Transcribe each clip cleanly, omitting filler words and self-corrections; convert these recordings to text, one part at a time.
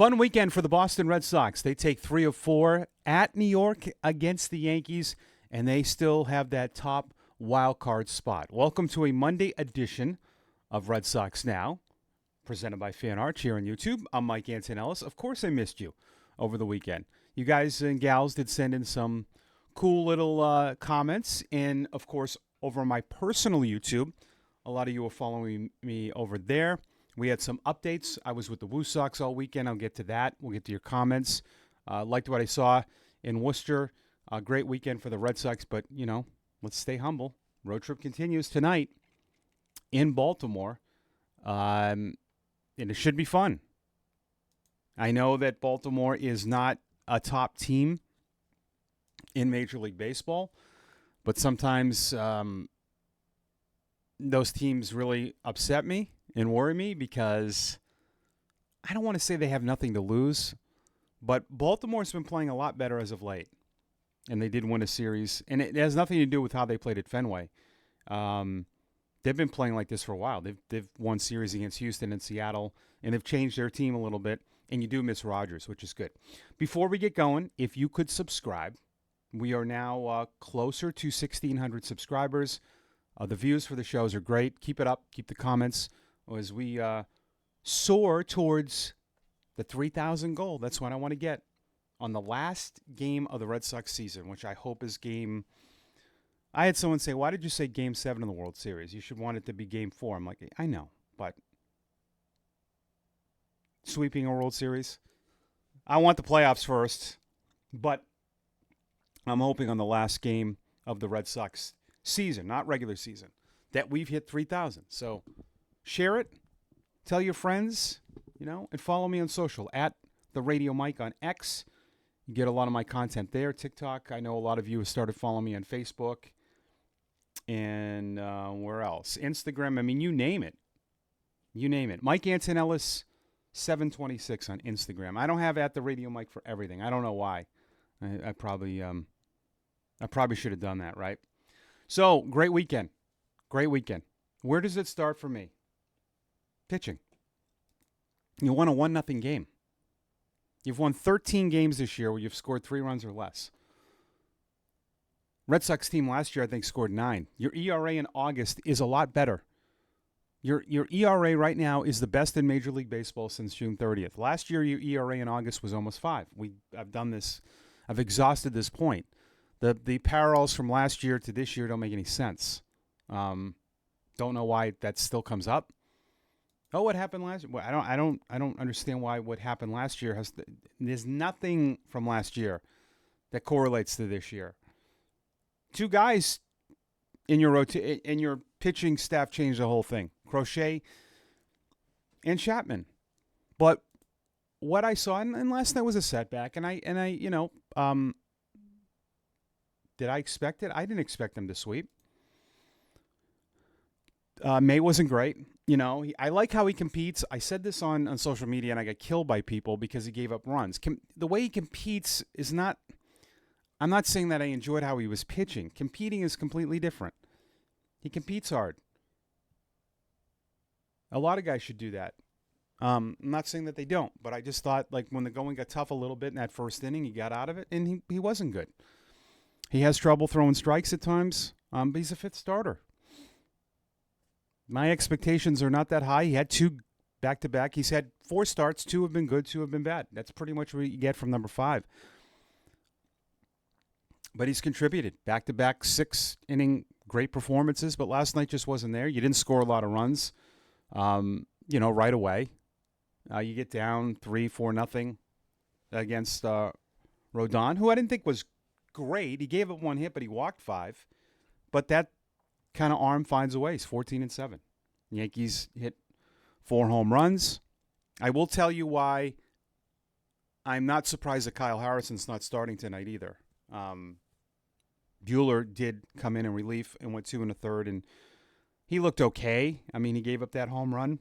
Fun weekend for the Boston Red Sox. They take 3 of 4 at New York against the Yankees, and they still have that top wild card spot. Welcome to a Monday edition of Red Sox Now, presented by Fan Arch here on YouTube. I'm Mike Antonellis. Of course I missed you over the weekend. You guys and gals did send in some cool little comments, and, of course, over on my personal YouTube, a lot of you are following me over there. We had some updates. I was with the Woo Sox all weekend. I'll get to that. We'll get to your comments. Liked what I saw in Worcester. Great weekend for the Red Sox, but, let's stay humble. Road trip continues tonight in Baltimore, and it should be fun. I know that Baltimore is not a top team in Major League Baseball, but sometimes those teams really upset me and worry me because I don't want to say they have nothing to lose, but Baltimore's been playing a lot better as of late, and they did win a series, and it has nothing to do with how they played at Fenway. They've been playing like this for a while. They've won series against Houston and Seattle, and they've changed their team a little bit, and you do miss Rodgers, which is good. Before we get going, if you could subscribe, we are now closer to 1,600 subscribers. The views for the shows are great. Keep it up. Keep the comments as we soar towards the 3,000 goal. That's what I want to get on the last game of the Red Sox season, which I hope is game. I had someone say, why did you say Game 7 of the World Series? You should want it to be Game 4. I'm like, I know, but sweeping a World Series? I want the playoffs first, but I'm hoping on the last game of the Red Sox season, not regular season, that we've hit 3,000. So share it, tell your friends, and follow me on social, at the Radio Mike on X. You get a lot of my content there. TikTok, I know a lot of you have started following me on Facebook. And where else? Instagram, you name it. You name it. Mike Antonellis, 726 on Instagram. I don't have at the Radio Mike for everything. I don't know why. I probably should have done that, right? So, great weekend. Great weekend. Where does it start for me? Pitching. You won a 1-0 game. You've won 13 games this year where you've scored 3 runs or less. Red Sox team last year, I think, scored 9. Your ERA in August is a lot better. Your ERA right now is the best in Major League Baseball since June 30th. Last year, your ERA in August was almost 5. I've done this. I've exhausted this point. The parallels from last year to this year don't make any sense. Don't know why that still comes up. Oh, what happened last year? Well, I don't understand why what happened last year there's nothing from last year that correlates to this year. 2 guys in your pitching staff changed the whole thing. Crochet and Chapman. But what I saw, and last night was a setback, and I did I expect it? I didn't expect them to sweep. May wasn't great. I like how he competes. I said this on social media, and I got killed by people because he gave up runs. The way he competes is not – I'm not saying that I enjoyed how he was pitching. Competing is completely different. He competes hard. A lot of guys should do that. I'm not saying that they don't, but I just thought, when the going got tough a little bit in that first inning, he got out of it, and he wasn't good. He has trouble throwing strikes at times, but he's a 5th starter. My expectations are not that high. He had 2 back-to-back. He's had 4 starts. 2 have been good, 2 have been bad. That's pretty much what you get from number 5. But he's contributed. Back-to-back 6-inning great performances, but last night just wasn't there. You didn't score a lot of runs, right away. You get down 3-4-0 against Rodon, who I didn't think was great. He gave up 1 hit, but he walked 5. But that kind of arm finds a way. He's 14-7. Yankees hit 4 home runs. I will tell you why I'm not surprised that Kyle Harrison's not starting tonight either. Buehler did come in relief and went 2 1/3, and he looked okay. He gave up that home run.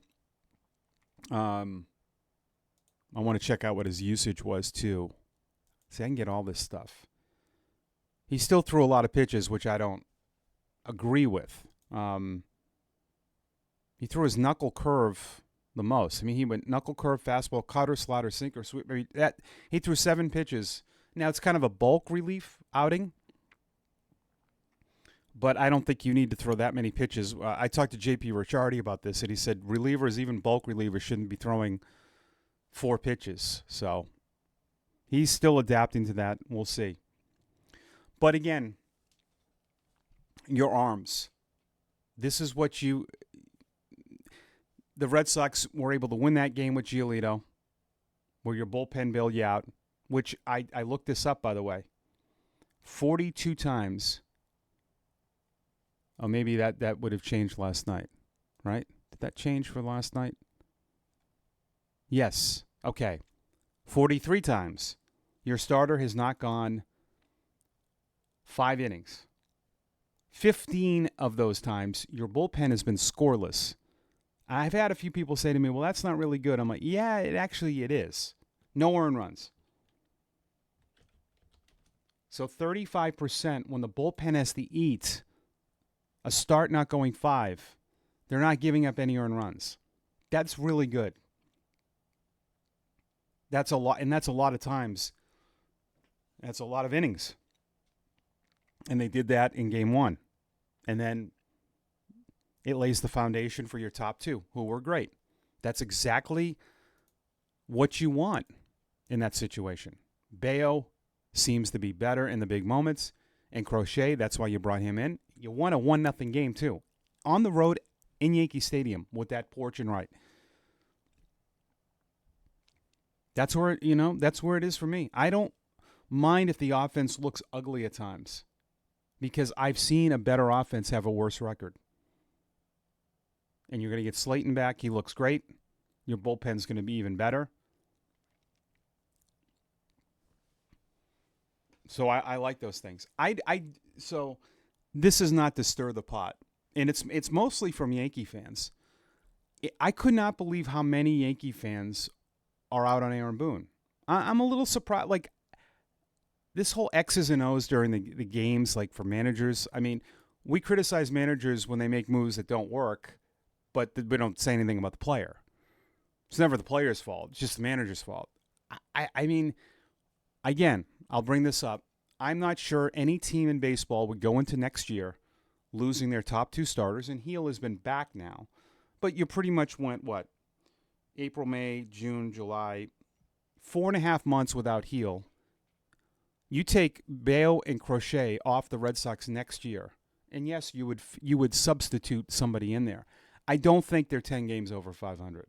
I want to check out what his usage was, too. See, I can get all this stuff. He still threw a lot of pitches, which I don't agree with. He threw his knuckle curve the most. I mean, he went knuckle curve, fastball, cutter, slider, sinker, sweep. I mean, he threw 7 pitches. Now, it's kind of a bulk relief outing, but I don't think you need to throw that many pitches. I talked to J.P. Ricciardi about this, and he said relievers, even bulk relievers, shouldn't be throwing 4 pitches. So he's still adapting to that. We'll see. But again, your arms. This is what the Red Sox were able to win that game with Giolito, where your bullpen bailed you out, which I looked this up, by the way. 42 times. Oh, maybe that would have changed last night, right? Did that change for last night? Yes. Okay. 43 times. Your starter has not gone 5 innings. 15 of those times, your bullpen has been scoreless. I've had a few people say to me, well, that's not really good. I'm like, yeah, it is. No earned runs. So 35% when the bullpen has to eat a start not going 5, they're not giving up any earned runs. That's really good. That's a lot, and that's a lot of times. That's a lot of innings. And they did that in game 1. And then it lays the foundation for your top 2, who were great. That's exactly what you want in that situation. Bayo seems to be better in the big moments. And Crochet, that's why you brought him in. You won a 1-0 game, too. On the road in Yankee Stadium with that porch and right. That's where it is for me. I don't mind if the offense looks ugly at times, because I've seen a better offense have a worse record. And you're going to get Slayton back. He looks great. Your bullpen's going to be even better. So I like those things. So this is not to stir the pot, and it's mostly from Yankee fans. I could not believe how many Yankee fans are out on Aaron Boone. I'm a little surprised. Like, this whole X's and O's during the games, like for managers. I mean, we criticize managers when they make moves that don't work, but we don't say anything about the player. It's never the player's fault. It's just the manager's fault. I mean, again, I'll bring this up. I'm not sure any team in baseball would go into next year losing their top 2 starters, and Heel has been back now. But you pretty much went, April, May, June, July, 4.5 months without Heel. You take Bayo and Crochet off the Red Sox next year, and yes, you would substitute somebody in there. I don't think they're 10 games over 500.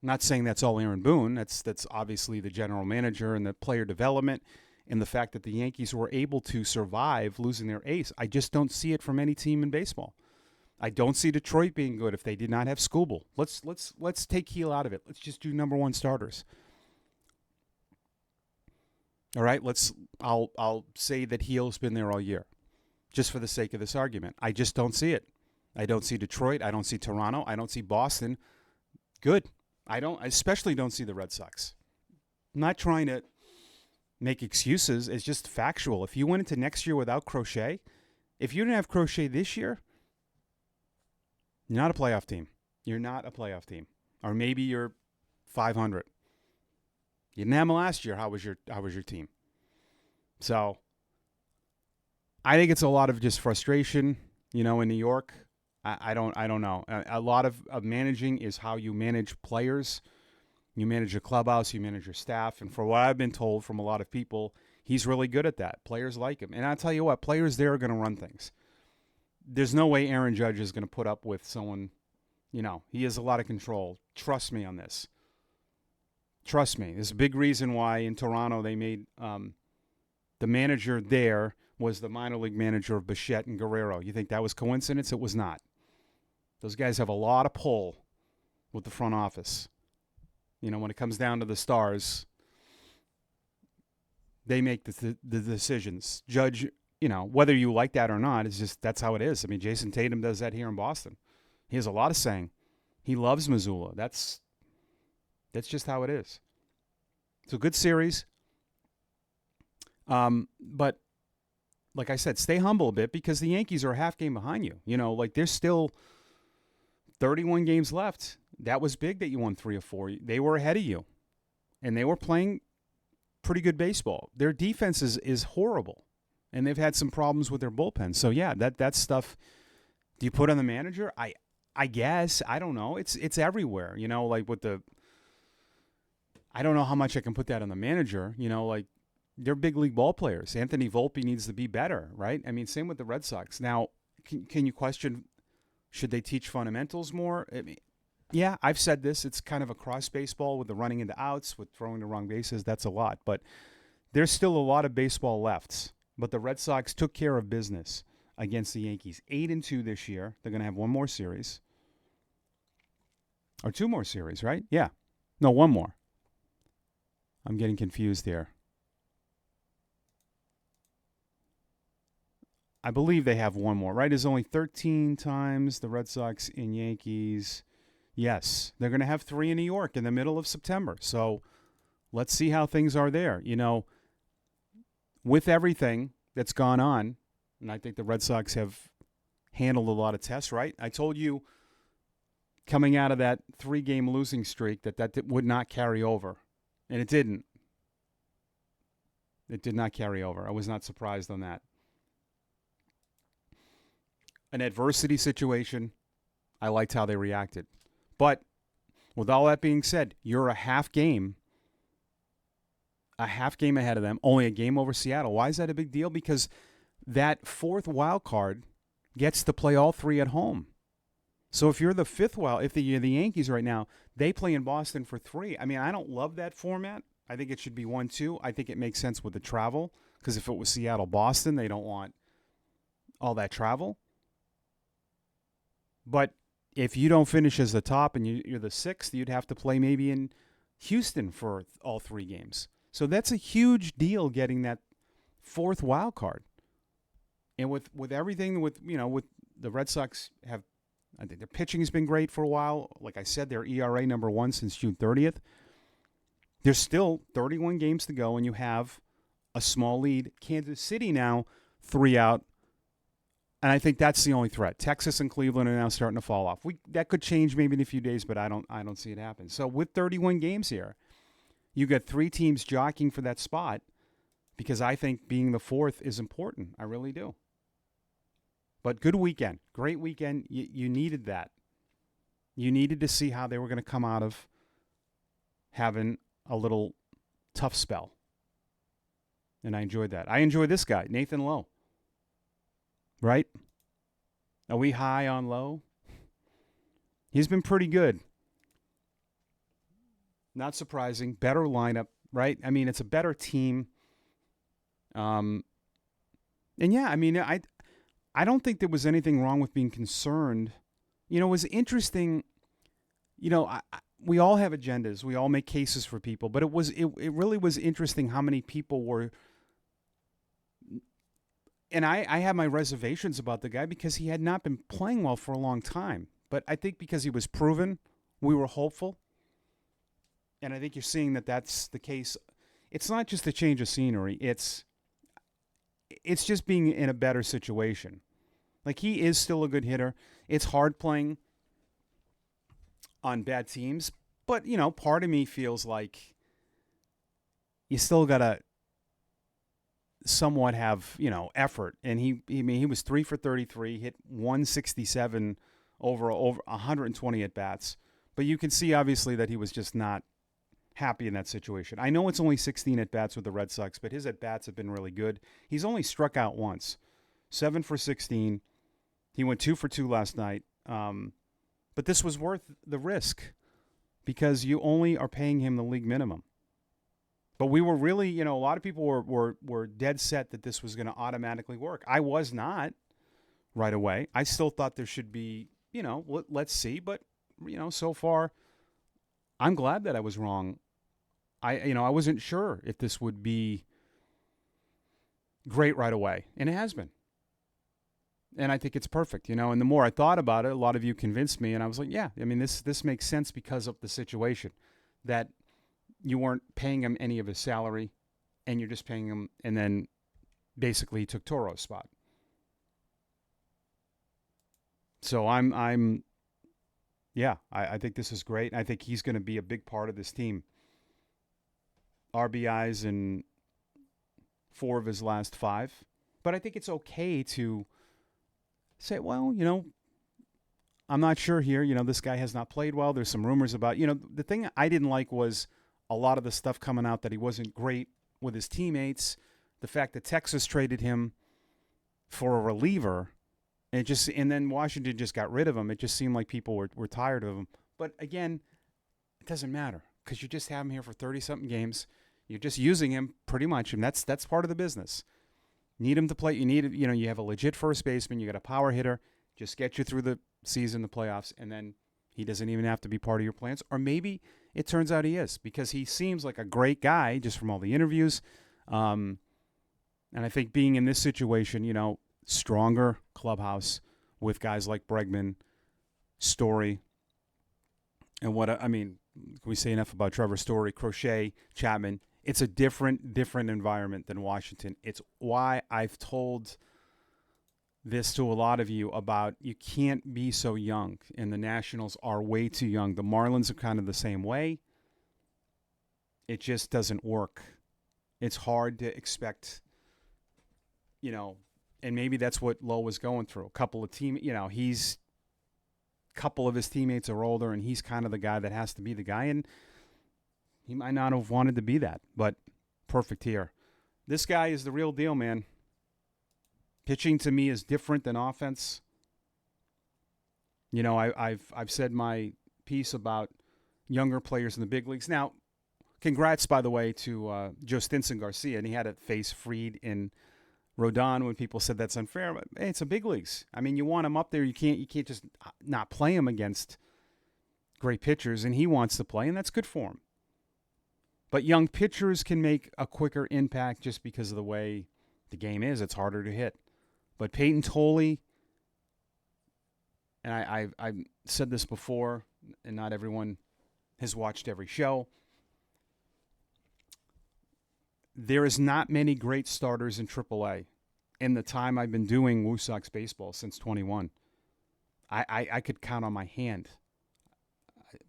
I'm not saying that's all Aaron Boone. That's obviously the general manager and the player development and the fact that the Yankees were able to survive losing their ace. I just don't see it from any team in baseball. I don't see Detroit being good if they did not have Skubal. Let's take Heel out of it. Let's just do number 1 starters. All right, I'll say that Heel's been there all year, just for the sake of this argument. I just don't see it. I don't see Detroit. I don't see Toronto. I don't see Boston. Good. I especially don't see the Red Sox. I'm not trying to make excuses. It's just factual. If you went into next year without Crochet, if you didn't have Crochet this year, you're not a playoff team. You're not a playoff team. Or maybe you're 500. You didn't have him last year. How was your team? So I think it's a lot of just frustration, in New York. I don't know. A lot of managing is how you manage players. You manage your clubhouse, you manage your staff. And for what I've been told from a lot of people, he's really good at that. Players like him. And I'll tell you what, players there are going to run things. There's no way Aaron Judge is going to put up with someone, he has a lot of control. Trust me on this. Trust me. There's a big reason why in Toronto they made the manager there was the minor league manager of Bichette and Guerrero. You think that was coincidence? It was not. Those guys have a lot of pull with the front office. When it comes down to the stars, they make the decisions. Judge, whether you like that or not, it's just that's how it is. I mean, Jason Tatum does that here in Boston. He has a lot of saying. He loves Missoula. That's just how it is. It's a good series. But like I said, stay humble a bit because the Yankees are a half game behind you. There's still 31 games left. that was big that you won 3 or 4. They were ahead of you, and they were playing pretty good baseball. Their defense is horrible, and they've had some problems with their bullpen. So, yeah, that stuff, do you put on the manager? I guess. I don't know. It's everywhere, like with the – I don't know how much I can put that on the manager, like they're big league ball players. Anthony Volpe needs to be better, right? I mean, same with the Red Sox. Now, can you question, should they teach fundamentals more? I mean, yeah, I've said this. It's kind of a cross baseball with the running into outs, with throwing the wrong bases. That's a lot. But there's still a lot of baseball left. But the Red Sox took care of business against the Yankees. 8-2 this year. They're going to have one more series. Or 2 more series, right? Yeah. No, 1 more. I'm getting confused here. I believe they have 1 more, right? There's only 13 times the Red Sox in Yankees. Yes, they're going to have 3 in New York in the middle of September. So let's see how things are there. With everything that's gone on, and I think the Red Sox have handled a lot of tests, right? I told you coming out of that 3-game losing streak that would not carry over, and it didn't. It did not carry over. I was not surprised on that. An adversity situation, I liked how they reacted. But with all that being said, you're a half game ahead of them, only a game over Seattle. Why is that a big deal? Because that 4th wild card gets to play all 3 at home. So if you're the 5th wild, if you're the Yankees right now, they play in Boston for 3. I mean, I don't love that format. I think it should be 1-2. I think it makes sense with the travel, because if it was Seattle-Boston, they don't want all that travel. But if you don't finish as the top and you're the 6th, you'd have to play maybe in Houston for all 3 games. So that's a huge deal, getting that 4th wild card. And with everything, with the Red Sox have, I think their pitching has been great for a while. Like I said, their ERA #1 since June 30th. There's still 31 games to go, and you have a small lead. Kansas City now 3 out. And I think that's the only threat. Texas and Cleveland are now starting to fall off. That could change maybe in a few days, but I don't see it happen. So with 31 games here, you got 3 teams jockeying for that spot, because I think being the 4th is important. I really do. But good weekend. Great weekend. You needed that. You needed to see how they were going to come out of having a little tough spell. And I enjoyed that. I enjoy this guy, Nathan Lowe. Right? Are we high on Lowe? He's been pretty good. Not surprising. Better lineup, right? I mean, it's a better team. And yeah, I mean, I don't think there was anything wrong with being concerned. It was interesting. We all have agendas. We all make cases for people, but it really was interesting how many people were. And I have my reservations about the guy, because he had not been playing well for a long time. But I think because he was proven, we were hopeful. And I think you're seeing that that's the case. It's not just a change of scenery. It's just being in a better situation. Like, he is still a good hitter. It's hard playing on bad teams. But, part of me feels like you still got to somewhat have, effort. And he was 3 for 33, hit 167 over 120 at bats. But you can see obviously that he was just not happy in that situation. I know it's only 16 at bats with the Red Sox, but his at bats have been really good. He's only struck out once. 7 for 16. He went 2 for 2 last night. But this was worth the risk, because you only are paying him the league minimum. But we were really, a lot of people were dead set that this was going to automatically work. I was not right away. I still thought there should be, let's see. But, so far, I'm glad that I was wrong. I wasn't sure if this would be great right away. And it has been. And I think it's perfect, And the more I thought about it, a lot of you convinced me. And I was like, yeah, I mean, this makes sense because of the situation. That you weren't paying him any of his salary, and you're just paying him, and then basically he took Toro's spot. So I'm Yeah, I think this is great. I think he's going to be a big part of this team. RBIs in 4 of his last 5. But I think it's okay to say, well, I'm not sure here. This guy has not played well. There's some rumors about, the thing I didn't like was a lot of the stuff coming out that he wasn't great with his teammates. The fact that Texas traded him for a reliever, and then Washington just got rid of him. It just seemed like people were tired of him. But again, it doesn't matter because you just have him here for 30-something games. You're just using him pretty much, and that's part of the business. Need him to play. You have a legit first baseman. You got a power hitter. Just get you through the season, the playoffs, and then he doesn't even have to be part of your plans. Or maybe it turns out he is because he seems like a great guy just from all the interviews. And I think being in this situation, stronger clubhouse with guys like Bregman, Story, and can we say enough about Trevor Story, Crochet, Chapman? It's a different environment than Washington. It's why I've told this to a lot of you about you can't be so young, and the Nationals are way too young. The Marlins are kind of the same way. It just doesn't work. It's hard to expect, and maybe that's what Lowe was going through. A couple of couple of his teammates are older, and he's kind of the guy that has to be the guy, and he might not have wanted to be that, but perfect here. This guy is the real deal, man. Pitching to me is different than offense. I've said my piece about younger players in the big leagues. Now, congrats, by the way, to Joe Stinson Garcia, and he had to face Fried in Rodon when people said that's unfair. But hey, it's a big leagues. You want him up there. You can't just not play him against great pitchers, and he wants to play, and that's good for him. But young pitchers can make a quicker impact just because of the way the game is. It's harder to hit. But Peyton Tolley, and I've said this before, and not everyone has watched every show. There is not many great starters in AAA in the time I've been doing Woo Sox baseball since 21. I could count on my hand.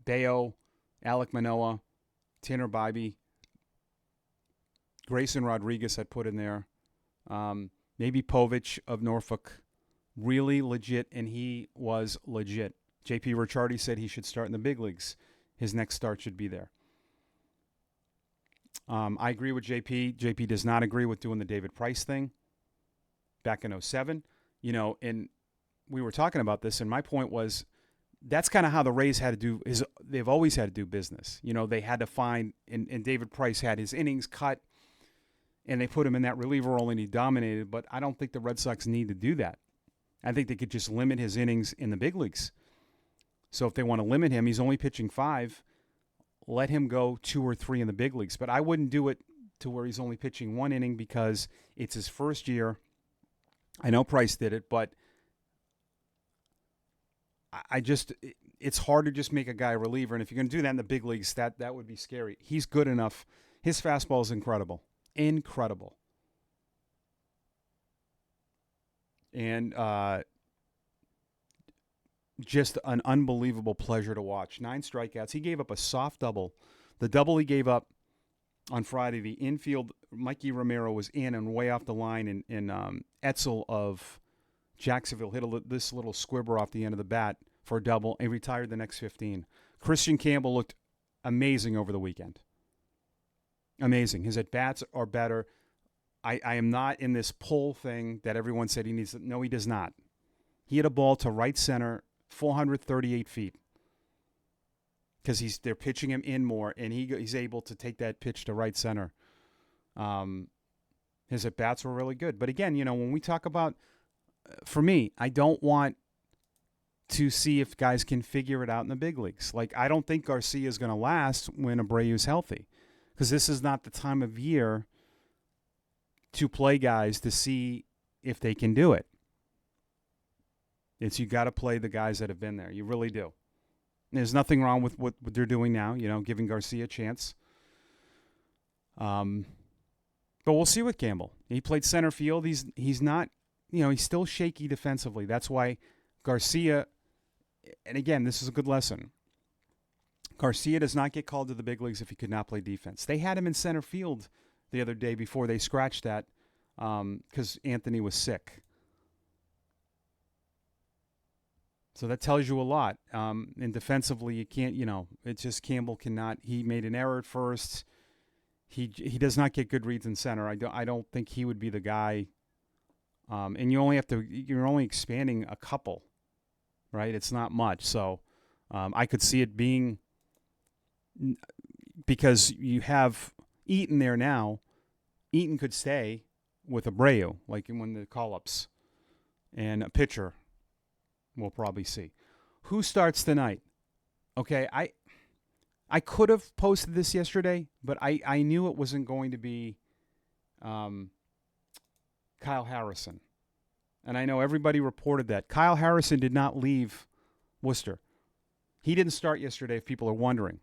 Bayo, Alek Manoah, Tanner Bybee, Grayson Rodriguez I'd put in there. Maybe Povich of Norfolk. Really legit, and he was legit. J.P. Ricciardi said he should start in the big leagues. His next start should be there. I agree with J.P. J.P. does not agree with doing the David Price thing back in 2007. And we were talking about this, and my point was that's kind of how the Rays had to do they've always had to do business. They had to find, and David Price had his innings cut, and they put him in that reliever role, and he dominated. But I don't think the Red Sox need to do that. I think they could just limit his innings in the big leagues. So if they want to limit him, he's only pitching 5. Let him go 2 or 3 in the big leagues. But I wouldn't do it to where he's only pitching 1 inning because it's his first year. I know Price did it, but it's hard to just make a guy a reliever. And if you're going to do that in the big leagues, that would be scary. He's good enough. His fastball is incredible. Incredible. And just an unbelievable pleasure to watch. 9 strikeouts. He gave up a soft double. The double he gave up on Friday, the infield, Mikey Romero was in and way off the line, and Etzel of Jacksonville hit this little squibber off the end of the bat for a double and retired the next 15. Christian Campbell looked amazing over the weekend. Amazing. His at-bats are better. I am not in this pull thing that everyone said he needs. No, he does not. He hit a ball to right center, 438 feet, because they're pitching him in more, and he's able to take that pitch to right center. His at-bats were really good. But again, when we talk about, for me, I don't want to see if guys can figure it out in the big leagues. Like, I don't think Garcia is going to last when Abreu's healthy, because this is not the time of year to play guys to see if they can do it. You got to play the guys that have been there. You really do. There's nothing wrong with what they're doing now, giving Garcia a chance. But we'll see with Campbell. He played center field. He's not, he's still shaky defensively. That's why Garcia and again, this is a good lesson. Garcia does not get called to the big leagues if he could not play defense. They had him in center field the other day before they scratched that because Anthony was sick. So that tells you a lot. And defensively, you can't, it's just Campbell cannot. He made an error at first. He does not get good reads in center. I don't think he would be the guy. And you're only expanding a couple, right? It's not much. So I could see it being, because you have Eaton there now. Eaton could stay with Abreu, like when the call-ups, and a pitcher. We'll probably see. Who starts tonight? Okay, I could have posted this yesterday, but I knew it wasn't going to be Kyle Harrison. And I know everybody reported that. Kyle Harrison did not leave Worcester. He didn't start yesterday, if people are wondering.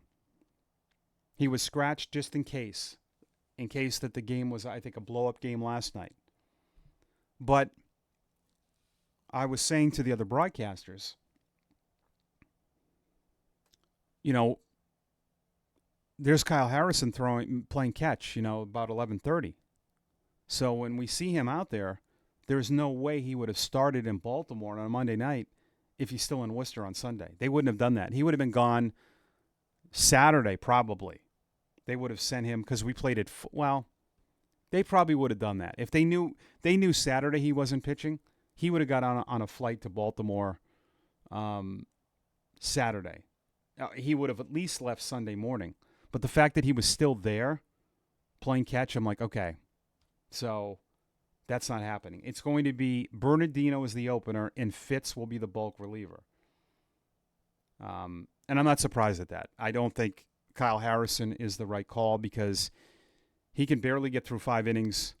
He was scratched just in case that the game was, I think, a blow-up game last night. But I was saying to the other broadcasters, there's Kyle Harrison playing catch, about 11:30. So when we see him out there, there's no way he would have started in Baltimore on a Monday night if he's still in Worcester on Sunday. They wouldn't have done that. He would have been gone Saturday probably. They would have sent him because we played it. They probably would have done that if they knew Saturday he wasn't pitching. He would have got on a flight to Baltimore Saturday. He would have at least left Sunday morning. But the fact that he was still there playing catch, I'm like, okay. So that's not happening. It's going to be Bernardino as the opener, and Fitz will be the bulk reliever. And I'm not surprised at that. I don't think Kyle Harrison is the right call because he can barely get through 5 innings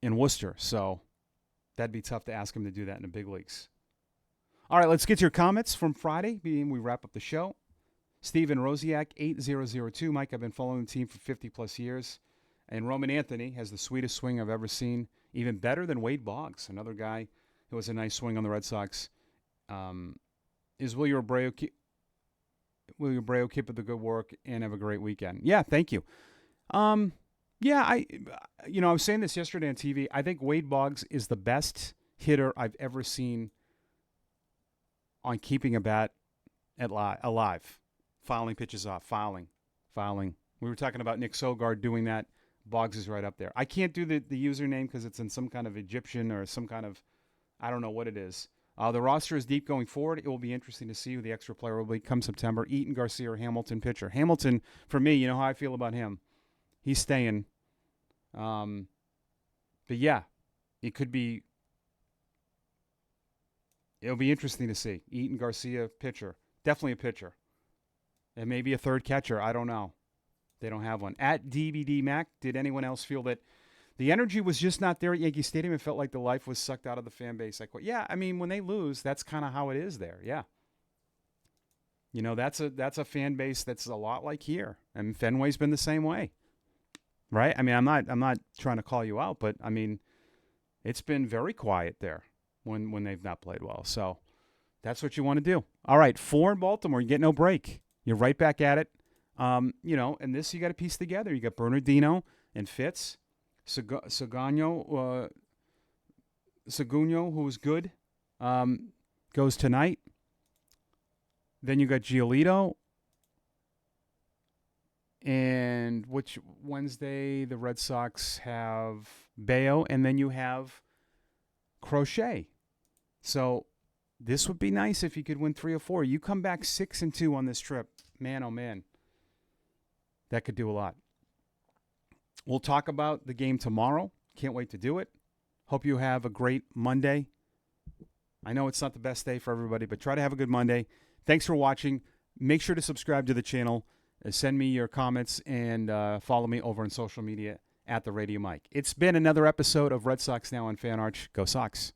in Worcester. So that'd be tough to ask him to do that in the big leagues. All right, let's get your comments from Friday. We wrap up the show. Steven Rosiak, 8002. Mike, I've been following the team for 50-plus years. And Roman Anthony has the sweetest swing I've ever seen, even better than Wade Boggs, another guy who has a nice swing on the Red Sox. Is William Abreu keep up the good work and have a great weekend? Yeah, thank you. I was saying this yesterday on TV. I think Wade Boggs is the best hitter I've ever seen on keeping a bat alive. Fouling pitches off, fouling. We were talking about Nick Sogard doing that. Boggs is right up there. I can't do the username because it's in some kind of Egyptian or some kind of, I don't know what it is. The roster is deep going forward. It will be interesting to see who the extra player will be come September. Eaton, Garcia, or Hamilton pitcher. Hamilton, for me, you know how I feel about him. He's staying. But yeah, it could be. It'll be interesting to see. Eaton, Garcia, pitcher. Definitely a pitcher. And maybe a third catcher. I don't know. They don't have one. At DBD Mac, did anyone else feel that the energy was just not there at Yankee Stadium? It felt like the life was sucked out of the fan base. Yeah, I mean, when they lose, that's kind of how it is there. Yeah. That's a fan base that's a lot like here. And Fenway's been the same way. Right? I mean, I'm not trying to call you out, but I mean, it's been very quiet there when they've not played well. So that's what you want to do. All right, 4 in Baltimore, you get no break. You're right back at it. And this you got to piece together. You got Bernardino and Fitz, Seguno, who was good, goes tonight. Then you got Giolito. And which Wednesday the Red Sox have Bayo, and then you have Crochet. So this would be nice if you could win 3 or 4. You come back 6-2 on this trip. Man, oh man. That could do a lot. We'll talk about the game tomorrow. Can't wait to do it. Hope you have a great Monday. I know it's not the best day for everybody, but try to have a good Monday. Thanks for watching. Make sure to subscribe to the channel. Send me your comments and follow me over on social media at The Radio Mike. It's been another episode of Red Sox Now on Fan Arch. Go Sox.